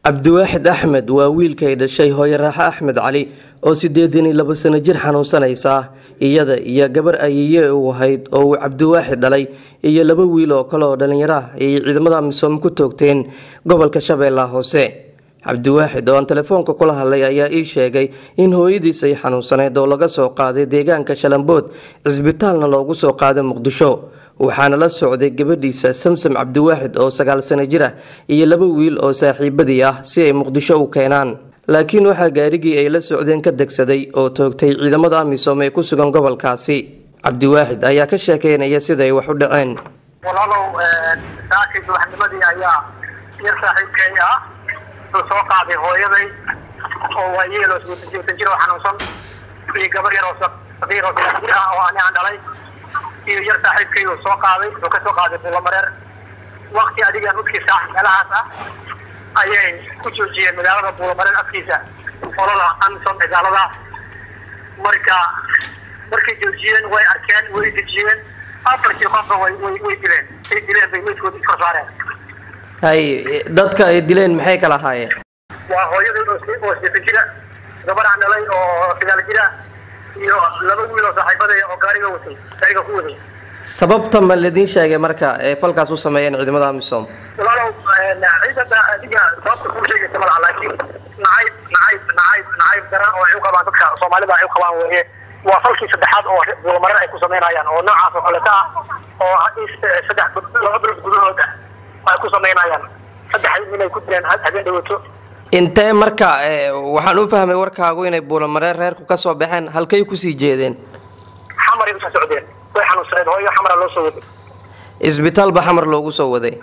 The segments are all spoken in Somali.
Cabdiwaaxid Axmed waa wiilkay dhashay hooyo Raaxa Axmed Cali oo 82 sano jir xanuunsanaysa iyada iyo gabar ayeeye u ahayd oo Cabdiwaaxid dhalay iyo laba wiil oo kale oo dhalinyaro ah ay ciidamada misoom ku toogteen gobolka Shabeellaha Hoose. Cabdiwaaxid oo telefoonka kula hadlay ayaa ii sheegay in hooyadiis ay xanuunsaneyd oo laga soo qaaday deegaanka Shalambood isbitaalna loogu soo qaaday Muqdisho. waxaana la socday gabadhiisa Samsam Cabdiwaaxid oo 9 sano jir ah iyo laba wiil oo saaxiibadii ah si ay Muqdisho u keenaan. laakiin waxa gaarigii ay la socdeen ka degsaday oo toogtay ciidamada misoom ee ku sugan gobolkaasi. Cabdiwaaxid ayaa ka sheekeynaya sida ay wax u dhaceen. walaalow saakid waxnimadii ayaa yar saaxiibkay ah soo qaaday hooyaday oo waayeel oo 80 jir oo xanuunsan iyo gabar yar oo saqiir oo aan dhalay iyo yar saaxiibkay oo soo qaaday oo ka soo qaaday Buulamareer waqti adiga nudkii saax meelahaas ah ayay ku joojiyeen magaalada Buulamareer afkiisa qolada Amsom dagaalada markay joojiyeen way arkeen way dejiyeen afartii qof way dileen bay midkood iska saareen. hay dadka ay dileen maxay kala haayeen? waa hooyadii oo 7 jir gabar aan dhalay oo 9 jir iyo laba wiil oo saaxiibadii oo gaariga ku waday. sababta ma ladin sheegay marka ee falkaas u sameeyeen ciidamada misoom? walaalow ciidamada adiga sababta ku sheegay sabab laakiin nacayb daran oo ay u qabaan dadka Soomaalida ay u qabaan weeye waa falkii saddexaad oo Buulamareer ay ku sameynayaan oo noocaas oo kale oo saddex gudahooda ay ku sameynayaan saddex inay ku direen habeen dhawato. intee marka waxaan u fahmay warkaagu inay Buulamareer reerku ka soo baxeen halkay ku sii jeedeen? xamar ay ka socdeen way xanuunsaneen hooyo xamar loo soo waday isbitaal ba xamar loogu soo waday.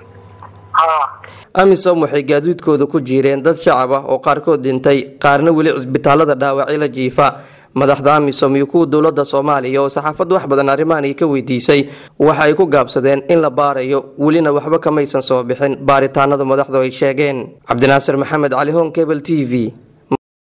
amisom waxay gaadiidkooda ku jireen dad shacab ah oo qaarkood dhintay qaarna wali isbitaalada dhaawacay la jiifa. madaxda amisom iyo kuwa dawladda Soomaaliya oo saxaafaddu wax badan arrimahan ay ka weydiisay waxa ay ku gaabsadeen in la baarayo walina waxba kamaysan soo bixin baaritaanada madaxdu ay sheegeen. Cabdinaasir Maxamed Cali Hoon Cable TV.